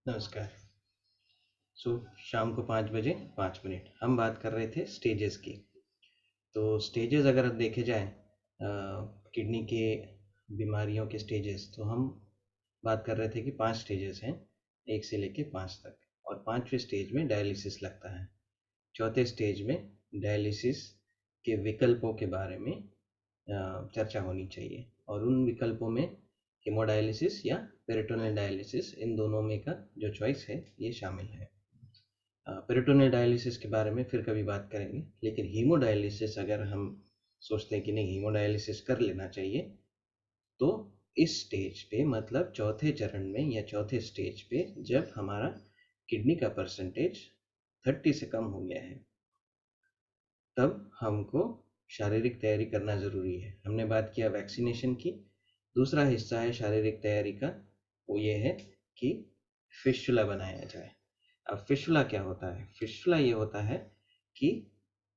नमस्कार। शाम को 5 बजे 5 मिनट हम बात कर रहे थे स्टेजेस की। तो स्टेजेस अगर देखे जाए किडनी के बीमारियों के स्टेजेस, तो हम बात कर रहे थे कि 5 स्टेजेस हैं, 1 से लेके 5 तक। और 5वें स्टेज में डायलिसिस लगता है। चौथे स्टेज में डायलिसिस के विकल्पों के बारे में चर्चा होनी चाहिए, और उन विकल्पों में हीमोडायलिसिस या पेरिटोनियल डायलिसिस, इन दोनों में का जो चॉइस है ये शामिल है। पेरिटोनियल डायलिसिस के बारे में फिर कभी बात करेंगे, लेकिन हीमोडायलिसिस अगर हम सोचते हैं कि नहीं हीमोडायलिसिस कर लेना चाहिए, तो इस स्टेज पे, मतलब चौथे चरण में या चौथे स्टेज पे, जब हमारा किडनी का परसेंटेज 30 से कम हो गया है, तब हमको शारीरिक तैयारी करना ज़रूरी है। हमने बात किया वैक्सीनेशन की। दूसरा हिस्सा है शारीरिक तैयारी का, वो ये है कि फिस्टुला बनाया जाए। अब फिस्टुला क्या होता है? फिस्टुला ये होता है कि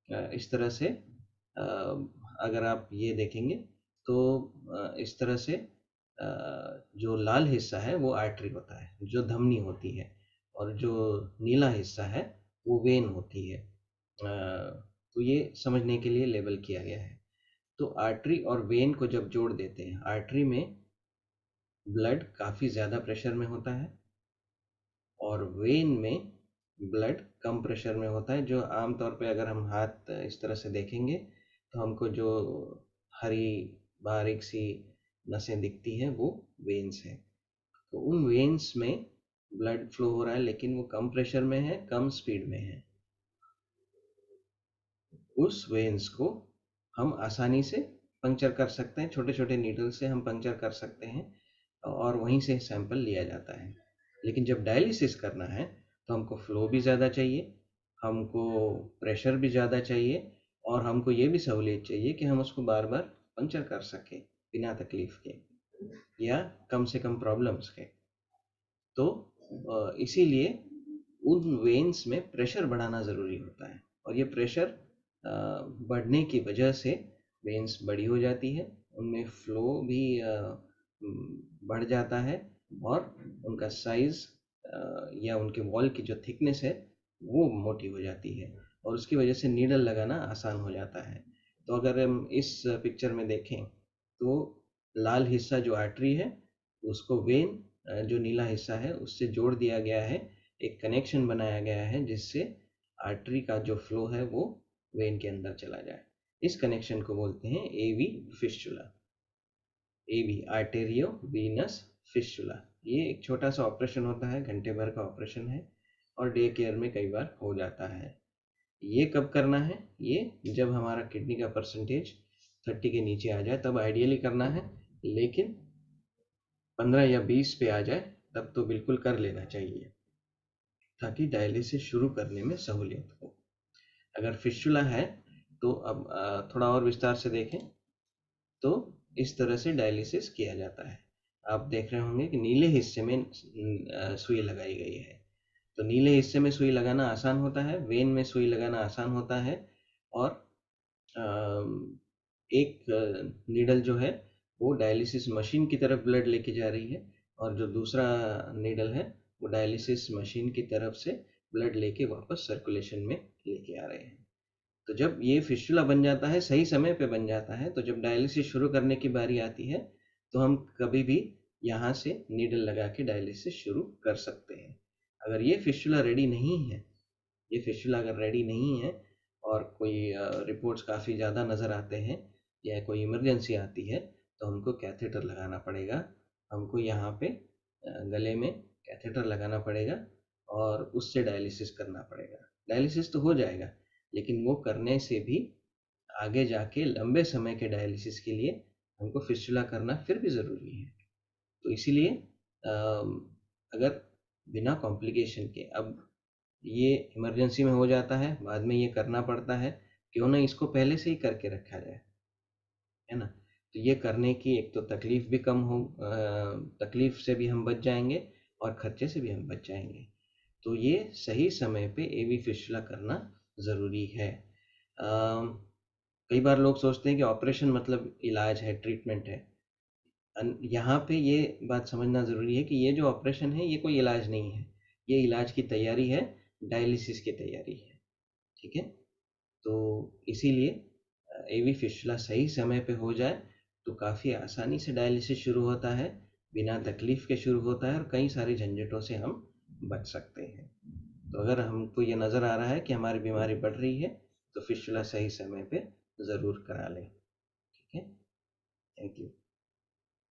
इस तरह से अगर आप ये देखेंगे तो इस तरह से जो लाल हिस्सा है वो आर्टरी होता है, जो धमनी होती है, और जो नीला हिस्सा है वो वेन होती है। तो ये समझने के लिए लेबल किया गया है। तो आर्टरी और वेन को जब जोड़ देते हैं, आर्टरी में ब्लड काफ़ी ज़्यादा प्रेशर में होता है, और वेन में ब्लड कम प्रेशर में होता है। जो आमतौर पे अगर हम हाथ इस तरह से देखेंगे तो हमको जो हरी बारीक सी नसें दिखती हैं वो वेन्स हैं। तो उन वेन्स में ब्लड फ्लो हो रहा है, लेकिन वो कम प्रेशर में है, कम स्पीड में है। उस वेन्स को हम आसानी से पंक्चर कर सकते हैं, छोटे छोटे नीडल से हम पंक्चर कर सकते हैं, और वहीं से सैंपल लिया जाता है। लेकिन जब डायलिसिस करना है तो हमको फ्लो भी ज़्यादा चाहिए, हमको प्रेशर भी ज़्यादा चाहिए, और हमको ये भी सहूलियत चाहिए कि हम उसको बार बार पंक्चर कर सकें बिना तकलीफ के या कम से कम प्रॉब्लम्स के। तो इसीलिए उन वेन्स में प्रेशर बढ़ाना ज़रूरी होता है, और ये प्रेशर बढ़ने की वजह से वेन्स बड़ी हो जाती है, उनमें फ्लो भी बढ़ जाता है, और उनका साइज़ या उनके वॉल की जो थिकनेस है वो मोटी हो जाती है, और उसकी वजह से नीडल लगाना आसान हो जाता है। तो अगर हम इस पिक्चर में देखें तो लाल हिस्सा जो आर्टरी है उसको वेन, जो नीला हिस्सा है उससे जोड़ दिया गया है, एक कनेक्शन बनाया गया है जिससे आर्टरी का जो फ्लो है वो वेन के अंदर चला जाए। इस कनेक्शन को बोलते हैं एवी फिस्टुला। एवी आर्टेरियो वीनस फिस्टुला। ये एक छोटा सा ऑपरेशन होता है, घंटे भर का ऑपरेशन है, और डे केयर में कई बार हो जाता है। ये कब करना है? ये जब हमारा किडनी का परसेंटेज 30 के नीचे आ जाए तब आइडियली करना है, लेकिन 15 या 20 पे आ जाए तब तो बिल्कुल कर लेना चाहिए, ताकि डायलिसिस शुरू करने में सहूलियत हो। अगर फिस्टुला है तो अब थोड़ा और विस्तार से देखें तो इस तरह से डायलिसिस किया जाता है। आप देख रहे होंगे कि नीले हिस्से में सुई लगाई गई है। तो नीले हिस्से में सुई लगाना आसान होता है, वेन में सुई लगाना आसान होता है, और एक नीडल जो है वो डायलिसिस मशीन की तरफ ब्लड लेके जा रही है, और जो दूसरा नीडल है वो डायलिसिस मशीन की तरफ से ब्लड लेके वापस सर्कुलेशन में लेके आ रहे हैं। तो जब ये फिस्टुला बन जाता है, सही समय पे बन जाता है, तो जब डायलिसिस शुरू करने की बारी आती है तो हम कभी भी यहाँ से नीडल लगा के डायलिसिस शुरू कर सकते हैं। अगर ये फिस्टुला रेडी नहीं है, ये फिस्टुला अगर रेडी नहीं है और कोई रिपोर्ट्स काफ़ी ज़्यादा नज़र आते हैं या कोई इमरजेंसी आती है, तो हमको कैथेटर लगाना पड़ेगा। हमको यहाँ पे गले में कैथेटर लगाना पड़ेगा, और उससे डायलिसिस करना पड़ेगा। डायलिसिस तो हो जाएगा, लेकिन वो करने से भी आगे जाके लंबे समय के डायलिसिस के लिए हमको फिस्टुला करना फिर भी ज़रूरी है। तो इसीलिए अगर बिना कॉम्प्लिकेशन के, अब ये इमरजेंसी में हो जाता है, बाद में ये करना पड़ता है, क्यों ना इसको पहले से ही करके रखा जाए, है ना? तो ये करने की एक तो तकलीफ़ भी कम हो, तकलीफ़ से भी हम बच जाएंगे और खर्चे से भी हम बच जाएंगे। तो ये सही समय पे एवी फिस्टुला करना ज़रूरी है। कई बार लोग सोचते हैं कि ऑपरेशन मतलब इलाज है, ट्रीटमेंट है। यहाँ पे ये बात समझना ज़रूरी है कि ये जो ऑपरेशन है ये कोई इलाज नहीं है। ये इलाज की तैयारी है, डायलिसिस की तैयारी है। ठीक है, तो इसीलिए एवी फिस्टुला सही समय पे हो जाए तो काफ़ी आसानी से डायलिसिस शुरू होता है, बिना तकलीफ के शुरू होता है और कई सारी झंझटों से हम बच सकते हैं। तो अगर हमको ये नज़र आ रहा है कि हमारी बीमारी बढ़ रही है तो फिस्टुला सही समय पे ज़रूर करा लें। ठीक है, थैंक यू।